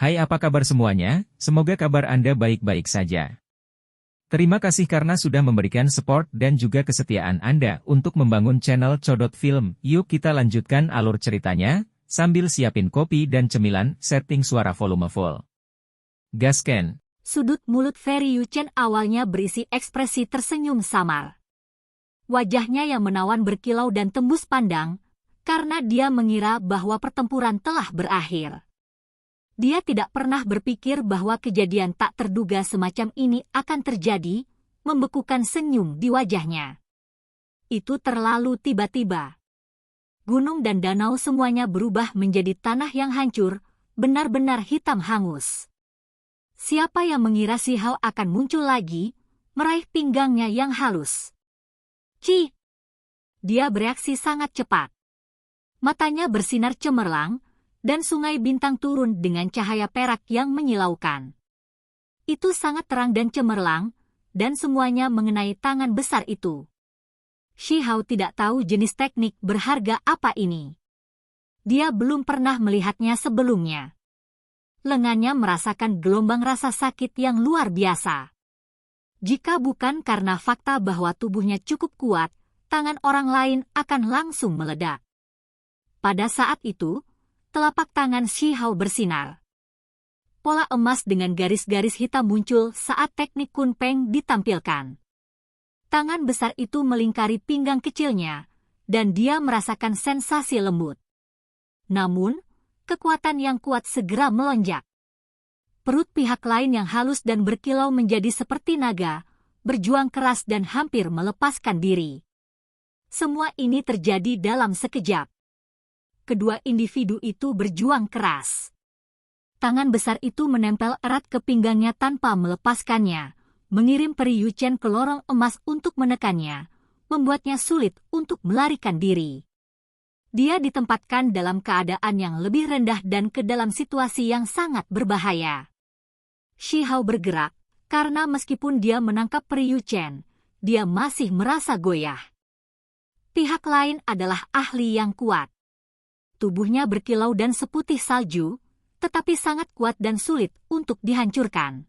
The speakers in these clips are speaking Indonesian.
Hai, apa kabar semuanya? Semoga kabar Anda baik-baik saja. Terima kasih karena sudah memberikan support dan juga kesetiaan Anda untuk membangun channel Codot Film. Yuk kita lanjutkan alur ceritanya, sambil siapin kopi dan cemilan, setting suara volume full. Gasken. Sudut mulut Ferry Yuchen awalnya berisi ekspresi tersenyum samar. Wajahnya yang menawan berkilau dan tembus pandang, karena dia mengira bahwa pertempuran telah berakhir. Dia tidak pernah berpikir bahwa kejadian tak terduga semacam ini akan terjadi, membekukan senyum di wajahnya. Itu terlalu tiba-tiba. Gunung dan danau semuanya berubah menjadi tanah yang hancur, benar-benar hitam hangus. Siapa yang mengira Shi Hao akan muncul lagi, meraih pinggangnya yang halus. Ci! Dia bereaksi sangat cepat. Matanya bersinar cemerlang, dan sungai bintang turun dengan cahaya perak yang menyilaukan. Itu sangat terang dan cemerlang, dan semuanya mengenai tangan besar itu. Shi Hao tidak tahu jenis teknik berharga apa ini. Dia belum pernah melihatnya sebelumnya. Lengannya merasakan gelombang rasa sakit yang luar biasa. Jika bukan karena fakta bahwa tubuhnya cukup kuat, tangan orang lain akan langsung meledak. Pada saat itu, telapak tangan Shi Hao bersinar. Pola emas dengan garis-garis hitam muncul saat teknik Kun Peng ditampilkan. Tangan besar itu melingkari pinggang kecilnya, dan dia merasakan sensasi lembut. Namun, kekuatan yang kuat segera melonjak. Perut pihak lain yang halus dan berkilau menjadi seperti naga, berjuang keras dan hampir melepaskan diri. Semua ini terjadi dalam sekejap. Kedua individu itu berjuang keras. Tangan besar itu menempel erat ke pinggangnya tanpa melepaskannya, mengirim Peri Yuchen ke lorong emas untuk menekannya, membuatnya sulit untuk melarikan diri. Dia ditempatkan dalam keadaan yang lebih rendah dan ke dalam situasi yang sangat berbahaya. Shi Hao bergerak, karena meskipun dia menangkap Peri Yuchen, dia masih merasa goyah. Pihak lain adalah ahli yang kuat. Tubuhnya berkilau dan seputih salju, tetapi sangat kuat dan sulit untuk dihancurkan.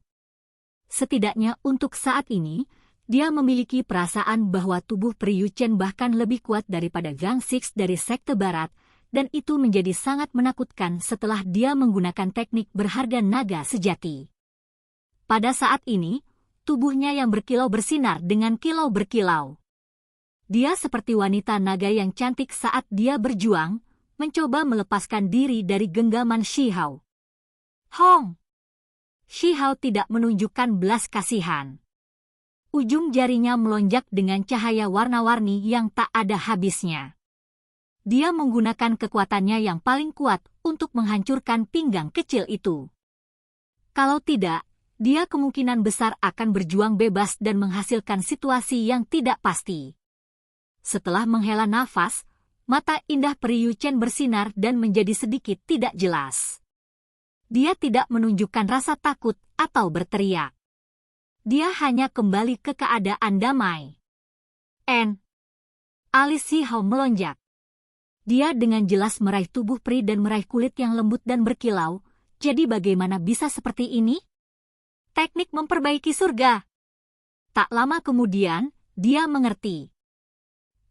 Setidaknya untuk saat ini, dia memiliki perasaan bahwa tubuh Peri Yuchen bahkan lebih kuat daripada Gang Six dari sekte barat, dan itu menjadi sangat menakutkan setelah dia menggunakan teknik berharga naga sejati. Pada saat ini, tubuhnya yang berkilau bersinar dengan kilau berkilau. Dia seperti wanita naga yang cantik saat dia berjuang, mencoba melepaskan diri dari genggaman Shi Hao. Hong! Shi Hao tidak menunjukkan belas kasihan. Ujung jarinya melonjak dengan cahaya warna-warni yang tak ada habisnya. Dia menggunakan kekuatannya yang paling kuat untuk menghancurkan pinggang kecil itu. Kalau tidak, dia kemungkinan besar akan berjuang bebas dan menghasilkan situasi yang tidak pasti. Setelah menghela nafas, mata indah Peri Yuchen bersinar dan menjadi sedikit tidak jelas. Dia tidak menunjukkan rasa takut atau berteriak. Dia hanya kembali ke keadaan damai. Alis Shi Hao melonjak. Dia dengan jelas meraih tubuh peri dan meraih kulit yang lembut dan berkilau. Jadi bagaimana bisa seperti ini? Teknik memperbaiki surga. Tak lama kemudian, dia mengerti.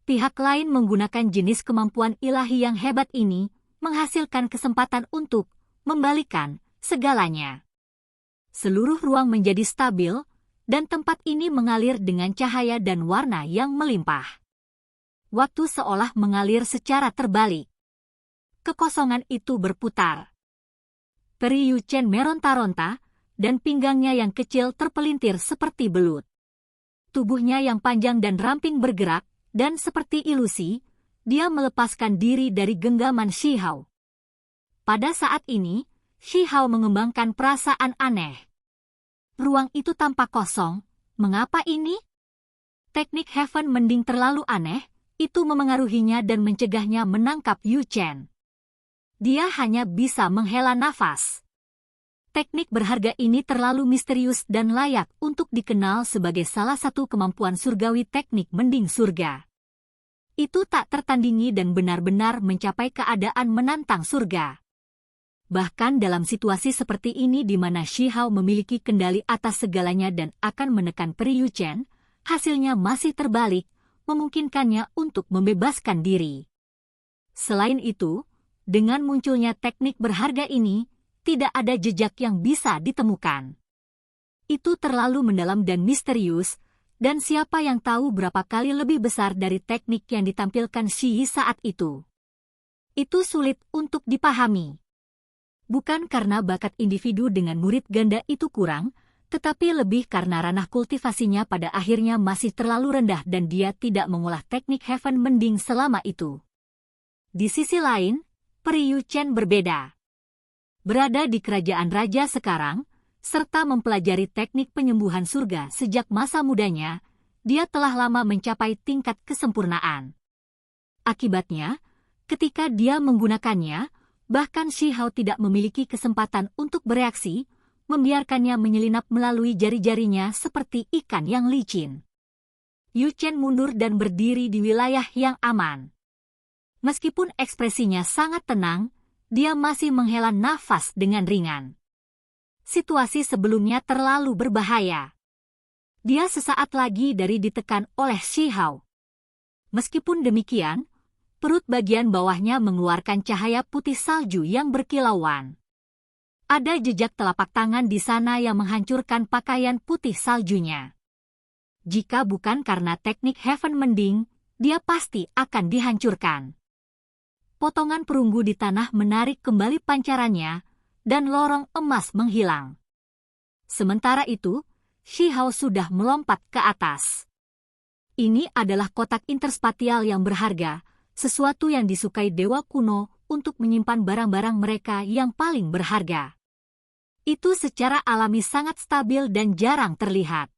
Pihak lain menggunakan jenis kemampuan ilahi yang hebat ini, menghasilkan kesempatan untuk membalikan segalanya. Seluruh ruang menjadi stabil, dan tempat ini mengalir dengan cahaya dan warna yang melimpah. Waktu seolah mengalir secara terbalik. Kekosongan itu berputar. Peri Yuchen meronta-ronta, dan pinggangnya yang kecil terpelintir seperti belut. Tubuhnya yang panjang dan ramping bergerak, dan seperti ilusi, dia melepaskan diri dari genggaman Shi Hao. Pada saat ini, Shi Hao mengembangkan perasaan aneh. Ruang itu tampak kosong, mengapa ini? Teknik Heaven Mending terlalu aneh, itu memengaruhinya dan mencegahnya menangkap Yuchen. Dia hanya bisa menghela nafas. Teknik berharga ini terlalu misterius dan layak untuk dikenal sebagai salah satu kemampuan surgawi teknik mending surga. Itu tak tertandingi dan benar-benar mencapai keadaan menantang surga. Bahkan dalam situasi seperti ini di mana Shi Hao memiliki kendali atas segalanya dan akan menekan Peri Yu Chen, hasilnya masih terbalik, memungkinkannya untuk membebaskan diri. Selain itu, dengan munculnya teknik berharga ini, tidak ada jejak yang bisa ditemukan. Itu terlalu mendalam dan misterius, dan siapa yang tahu berapa kali lebih besar dari teknik yang ditampilkan Shi Yi saat itu. Itu sulit untuk dipahami. Bukan karena bakat individu dengan murid ganda itu kurang, tetapi lebih karena ranah kultivasinya pada akhirnya masih terlalu rendah dan dia tidak mengolah teknik Heaven Mending selama itu. Di sisi lain, Peri Yu Chen berbeda. Berada di kerajaan raja sekarang, serta mempelajari teknik penyembuhan surga sejak masa mudanya, dia telah lama mencapai tingkat kesempurnaan. Akibatnya, ketika dia menggunakannya, bahkan Shi Hao tidak memiliki kesempatan untuk bereaksi, membiarkannya menyelinap melalui jari-jarinya seperti ikan yang licin. Yu Chen mundur dan berdiri di wilayah yang aman. Meskipun ekspresinya sangat tenang, dia masih menghela nafas dengan ringan. Situasi sebelumnya terlalu berbahaya. Dia sesaat lagi dari ditekan oleh Shi Hao. Meskipun demikian, perut bagian bawahnya mengeluarkan cahaya putih salju yang berkilauan. Ada jejak telapak tangan di sana yang menghancurkan pakaian putih saljunya. Jika bukan karena teknik Heaven Mending, dia pasti akan dihancurkan. Potongan perunggu di tanah menarik kembali pancarannya, dan lorong emas menghilang. Sementara itu, Shi Hao sudah melompat ke atas. Ini adalah kotak interspatial yang berharga, sesuatu yang disukai dewa kuno untuk menyimpan barang-barang mereka yang paling berharga. Itu secara alami sangat stabil dan jarang terlihat.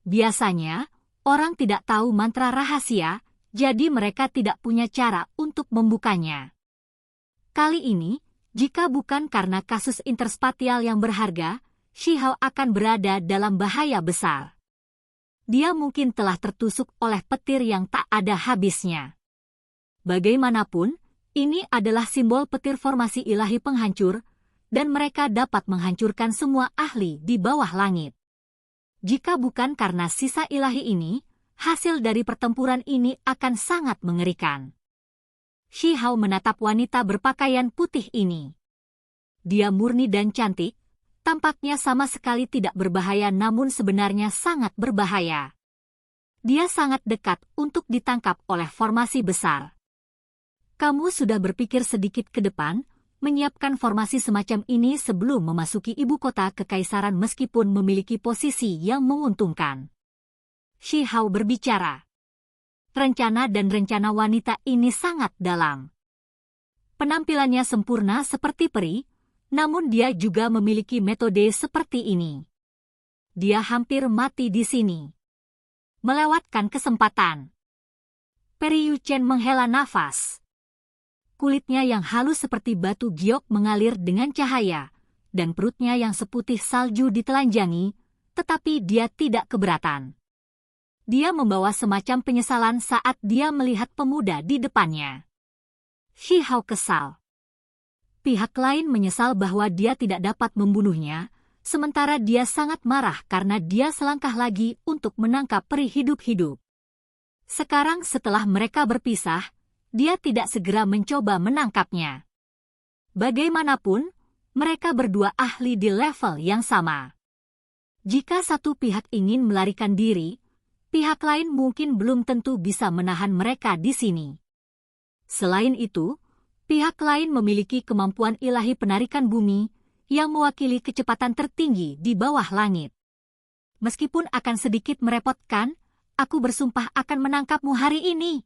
Biasanya, orang tidak tahu mantra rahasia, jadi mereka tidak punya cara untuk membukanya. Kali ini, jika bukan karena kasus interspatial yang berharga, Shi Hao akan berada dalam bahaya besar. Dia mungkin telah tertusuk oleh petir yang tak ada habisnya. Bagaimanapun, ini adalah simbol petir formasi ilahi penghancur, dan mereka dapat menghancurkan semua ahli di bawah langit. Jika bukan karena sisa ilahi ini, hasil dari pertempuran ini akan sangat mengerikan. Shi Hao menatap wanita berpakaian putih ini. Dia murni dan cantik, tampaknya sama sekali tidak berbahaya namun sebenarnya sangat berbahaya. Dia sangat dekat untuk ditangkap oleh formasi besar. Kamu sudah berpikir sedikit ke depan, menyiapkan formasi semacam ini sebelum memasuki ibu kota kekaisaran meskipun memiliki posisi yang menguntungkan. Shi Hao berbicara. Rencana dan rencana wanita ini sangat dalam. Penampilannya sempurna seperti peri, namun dia juga memiliki metode seperti ini. Dia hampir mati di sini. Melewatkan kesempatan. Peri Yu Chen menghela nafas. Kulitnya yang halus seperti batu giok mengalir dengan cahaya, dan perutnya yang seputih salju ditelanjangi, tetapi dia tidak keberatan. Dia membawa semacam penyesalan saat dia melihat pemuda di depannya. Shi Hao kesal. Pihak lain menyesal bahwa dia tidak dapat membunuhnya, sementara dia sangat marah karena dia selangkah lagi untuk menangkap peri hidup-hidup. Sekarang setelah mereka berpisah, dia tidak segera mencoba menangkapnya. Bagaimanapun, mereka berdua ahli di level yang sama. Jika satu pihak ingin melarikan diri, pihak lain mungkin belum tentu bisa menahan mereka di sini. Selain itu, pihak lain memiliki kemampuan ilahi penarikan bumi yang mewakili kecepatan tertinggi di bawah langit. Meskipun akan sedikit merepotkan, aku bersumpah akan menangkapmu hari ini.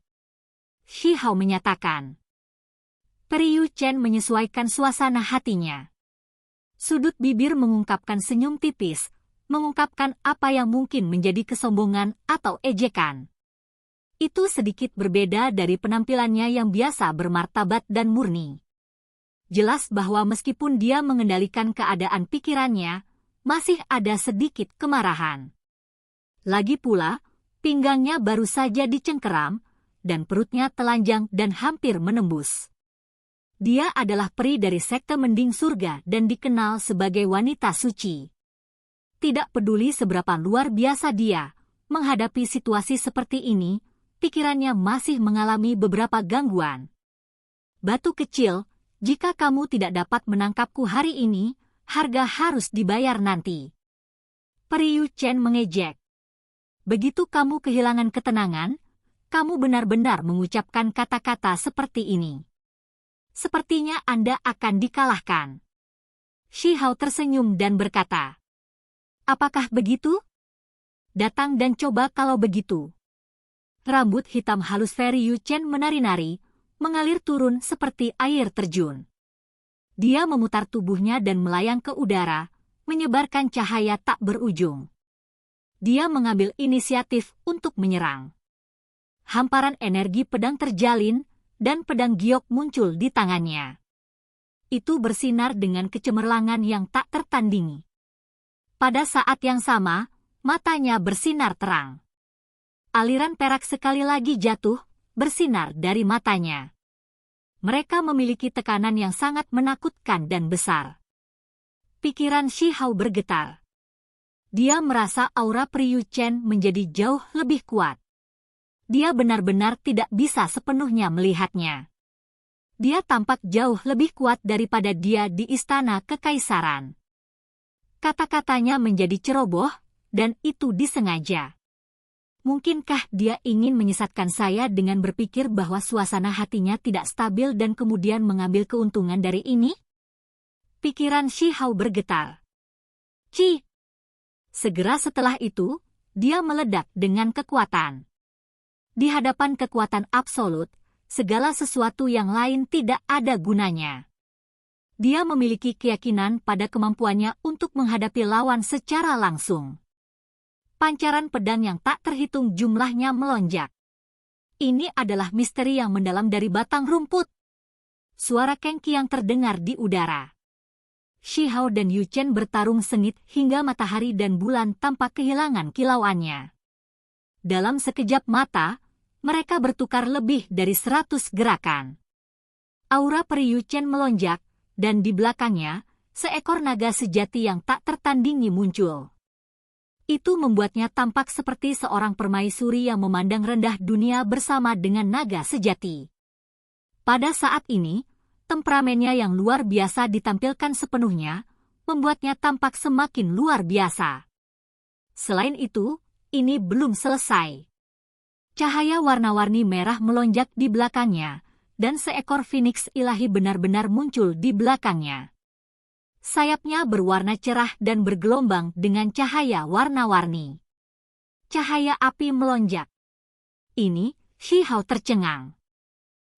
Shi Hao menyatakan. Peri Yu Chen menyesuaikan suasana hatinya. Sudut bibir mengungkapkan senyum tipis, mengungkapkan apa yang mungkin menjadi kesombongan atau ejekan. Itu sedikit berbeda dari penampilannya yang biasa bermartabat dan murni. Jelas bahwa meskipun dia mengendalikan keadaan pikirannya, masih ada sedikit kemarahan. Lagi pula, pinggangnya baru saja dicengkeram, dan perutnya telanjang dan hampir menembus. Dia adalah peri dari sekte mending surga dan dikenal sebagai wanita suci. Tidak peduli seberapa luar biasa dia, menghadapi situasi seperti ini, pikirannya masih mengalami beberapa gangguan. Batu kecil, jika kamu tidak dapat menangkapku hari ini, harga harus dibayar nanti. Peri Yu Chen mengejek. Begitu kamu kehilangan ketenangan, kamu benar-benar mengucapkan kata-kata seperti ini. Sepertinya Anda akan dikalahkan. Shi Hao tersenyum dan berkata, apakah begitu? Datang dan coba kalau begitu. Rambut hitam halus Feri Yu Chen menari-nari, mengalir turun seperti air terjun. Dia memutar tubuhnya dan melayang ke udara, menyebarkan cahaya tak berujung. Dia mengambil inisiatif untuk menyerang. Hamparan energi pedang terjalin, dan pedang giok muncul di tangannya. Itu bersinar dengan kecemerlangan yang tak tertandingi. Pada saat yang sama, matanya bersinar terang. Aliran perak sekali lagi jatuh, bersinar dari matanya. Mereka memiliki tekanan yang sangat menakutkan dan besar. Pikiran Shi Hao bergetar. Dia merasa aura Peri Yu Chen menjadi jauh lebih kuat. Dia benar-benar tidak bisa sepenuhnya melihatnya. Dia tampak jauh lebih kuat daripada dia di istana kekaisaran. Kata-katanya menjadi ceroboh, dan itu disengaja. Mungkinkah dia ingin menyesatkan saya dengan berpikir bahwa suasana hatinya tidak stabil dan kemudian mengambil keuntungan dari ini? Pikiran Shi Hao bergetar. Ci! Segera setelah itu, dia meledak dengan kekuatan. Di hadapan kekuatan absolut, segala sesuatu yang lain tidak ada gunanya. Dia memiliki keyakinan pada kemampuannya untuk menghadapi lawan secara langsung. Pancaran pedang yang tak terhitung jumlahnya melonjak. Ini adalah misteri yang mendalam dari batang rumput. Suara kengki yang terdengar di udara. Shi Hao dan Yu Chen bertarung sengit hingga matahari dan bulan tampak kehilangan kilauannya. Dalam sekejap mata, mereka bertukar lebih dari 100 gerakan. Aura Peri Yu Chen melonjak, dan di belakangnya, seekor naga sejati yang tak tertandingi muncul. Itu membuatnya tampak seperti seorang permaisuri yang memandang rendah dunia bersama dengan naga sejati. Pada saat ini, temperamennya yang luar biasa ditampilkan sepenuhnya, membuatnya tampak semakin luar biasa. Selain itu, ini belum selesai. Cahaya warna-warni merah melonjak di belakangnya, dan seekor Phoenix ilahi benar-benar muncul di belakangnya. Sayapnya berwarna cerah dan bergelombang dengan cahaya warna-warni. Cahaya api melonjak. Ini, Shi Hao tercengang.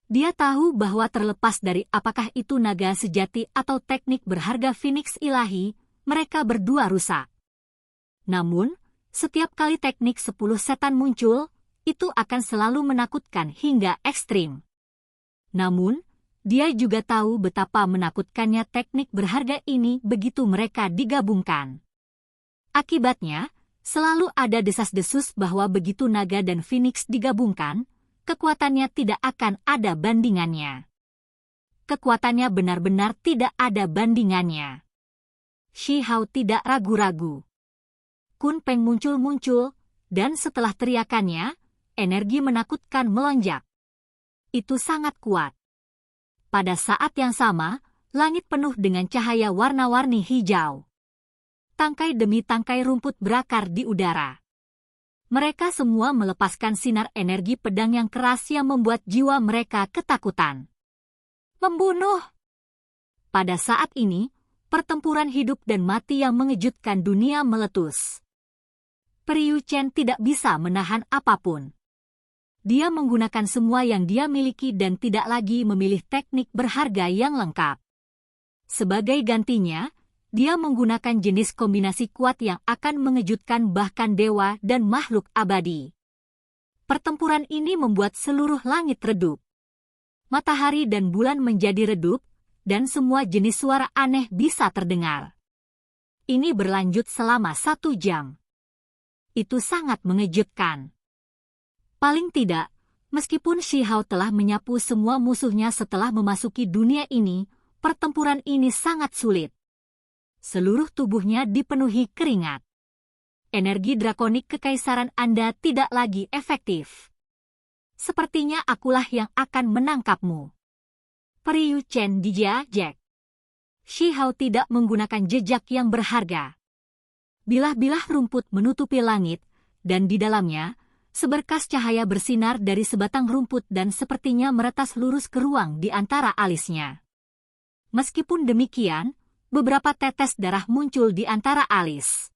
Dia tahu bahwa terlepas dari apakah itu naga sejati atau teknik berharga Phoenix ilahi, mereka berdua rusak. Namun, setiap kali teknik 10 setan muncul, itu akan selalu menakutkan hingga ekstrim. Namun, dia juga tahu betapa menakutkannya teknik berharga ini begitu mereka digabungkan. Akibatnya, selalu ada desas-desus bahwa begitu naga dan Phoenix digabungkan, kekuatannya tidak akan ada bandingannya. Kekuatannya benar-benar tidak ada bandingannya. Shi Hao tidak ragu-ragu. Kun Peng muncul-muncul, dan setelah teriakannya, energi menakutkan melonjak. Itu sangat kuat. Pada saat yang sama, langit penuh dengan cahaya warna-warni hijau. Tangkai demi tangkai rumput berakar di udara. Mereka semua melepaskan sinar energi pedang yang keras yang membuat jiwa mereka ketakutan. Membunuh! Pada saat ini, pertempuran hidup dan mati yang mengejutkan dunia meletus. Peri Yu Chen tidak bisa menahan apapun. Dia menggunakan semua yang dia miliki dan tidak lagi memilih teknik berharga yang lengkap. Sebagai gantinya, dia menggunakan jenis kombinasi kuat yang akan mengejutkan bahkan dewa dan makhluk abadi. Pertempuran ini membuat seluruh langit redup. Matahari dan bulan menjadi redup, dan semua jenis suara aneh bisa terdengar. Ini berlanjut selama 1 jam. Itu sangat mengejutkan. Paling tidak, Meskipun Shi Hao telah menyapu semua musuhnya setelah memasuki dunia ini, pertempuran ini sangat sulit. Seluruh tubuhnya dipenuhi keringat. Energi drakonik kekaisaran Anda tidak lagi efektif. Sepertinya akulah yang akan menangkapmu. Peri Yu Chen dijajak. Shi Hao tidak menggunakan jejak yang berharga. Bilah-bilah rumput menutupi langit, dan di dalamnya, seberkas cahaya bersinar dari sebatang rumput dan sepertinya meretas lurus ke ruang di antara alisnya. Meskipun demikian, beberapa tetes darah muncul di antara alis.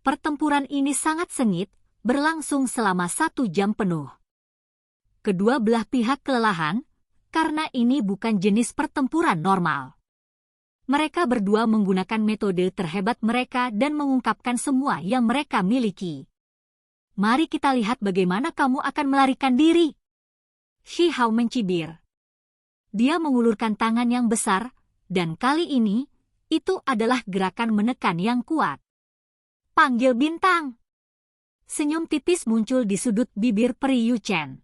Pertempuran ini sangat sengit, berlangsung selama 1 jam penuh. Kedua belah pihak kelelahan, karena ini bukan jenis pertempuran normal. Mereka berdua menggunakan metode terhebat mereka dan mengungkapkan semua yang mereka miliki. Mari kita lihat bagaimana kamu akan melarikan diri. Shi Hao mencibir. Dia mengulurkan tangan yang besar, dan kali ini, itu adalah gerakan menekan yang kuat. Panggil bintang. Senyum tipis muncul di sudut bibir Peri Yu Chen.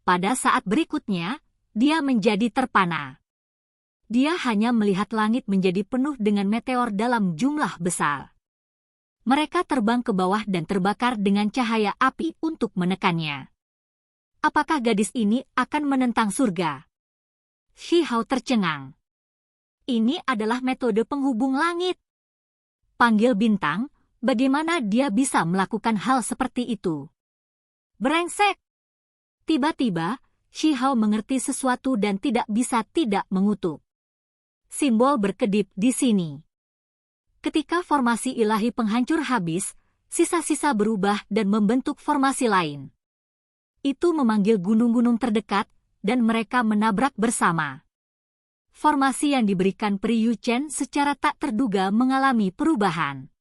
Pada saat berikutnya, dia menjadi terpana. Dia hanya melihat langit menjadi penuh dengan meteor dalam jumlah besar. Mereka terbang ke bawah dan terbakar dengan cahaya api untuk menekannya. Apakah gadis ini akan menentang surga? Shi Hao tercengang. Ini adalah metode penghubung langit. Panggil bintang, bagaimana dia bisa melakukan hal seperti itu? Brengsek! Tiba-tiba, Shi Hao mengerti sesuatu dan tidak bisa tidak mengutuk. Simbol berkedip di sini. Ketika formasi ilahi penghancur habis, sisa-sisa berubah dan membentuk formasi lain. Itu memanggil gunung-gunung terdekat, dan mereka menabrak bersama. Formasi yang diberikan Peri Yu Chen secara tak terduga mengalami perubahan.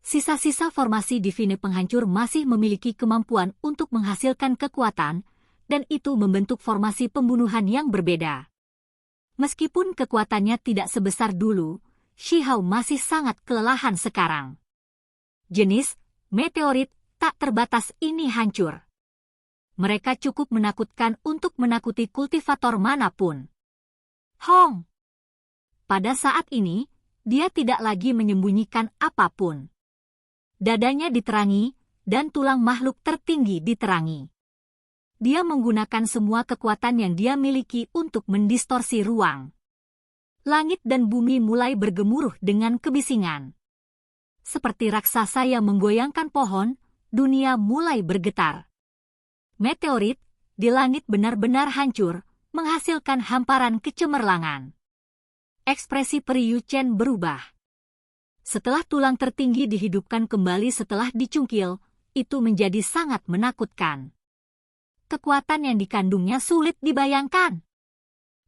Sisa-sisa formasi divine penghancur masih memiliki kemampuan untuk menghasilkan kekuatan, dan itu membentuk formasi pembunuhan yang berbeda. Meskipun kekuatannya tidak sebesar dulu, Shi Hao masih sangat kelelahan sekarang. Jenis meteorit tak terbatas ini hancur. Mereka cukup menakutkan untuk menakuti kultivator manapun. Hong! Pada saat ini, dia tidak lagi menyembunyikan apapun. Dadanya diterangi, dan tulang makhluk tertinggi diterangi. Dia menggunakan semua kekuatan yang dia miliki untuk mendistorsi ruang. Langit dan bumi mulai bergemuruh dengan kebisingan. Seperti raksasa yang menggoyangkan pohon, dunia mulai bergetar. Meteorit di langit benar-benar hancur, menghasilkan hamparan kecemerlangan. Ekspresi Peri Yu Chen berubah. Setelah tulang tertinggi dihidupkan kembali setelah dicungkil, itu menjadi sangat menakutkan. Kekuatan yang dikandungnya sulit dibayangkan.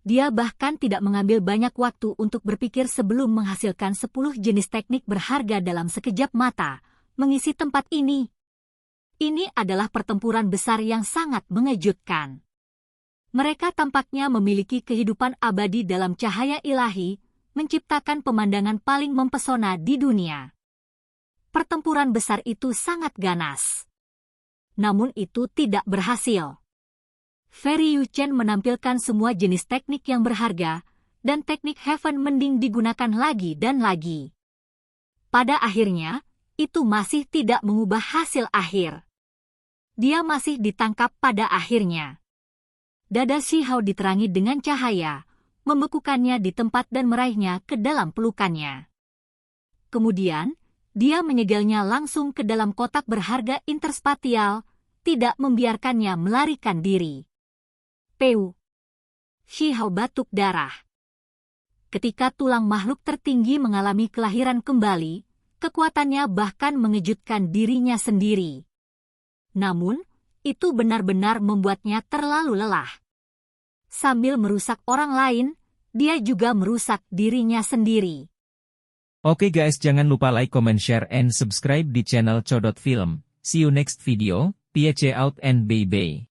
Dia bahkan tidak mengambil banyak waktu untuk berpikir sebelum menghasilkan 10 jenis teknik berharga dalam sekejap mata, mengisi tempat ini. Ini adalah pertempuran besar yang sangat mengejutkan. Mereka tampaknya memiliki kehidupan abadi dalam cahaya ilahi, menciptakan pemandangan paling mempesona di dunia. Pertempuran besar itu sangat ganas. Namun itu tidak berhasil. Peri Yu Chen menampilkan semua jenis teknik yang berharga, dan teknik Heaven mending digunakan lagi dan lagi. Pada akhirnya, itu masih tidak mengubah hasil akhir. Dia masih ditangkap pada akhirnya. Dada Shi Hao diterangi dengan cahaya, membekukannya di tempat dan meraihnya ke dalam pelukannya. Kemudian, dia menyegelnya langsung ke dalam kotak berharga interspatial, tidak membiarkannya melarikan diri. Peu. Shi Hao batuk darah. Ketika tulang makhluk tertinggi mengalami kelahiran kembali, kekuatannya bahkan mengejutkan dirinya sendiri. Namun, itu benar-benar membuatnya terlalu lelah. Sambil merusak orang lain, dia juga merusak dirinya sendiri. Oke guys, jangan lupa like, comment, share, and subscribe di channel Codot Film. See you next video, peace out and bye-bye.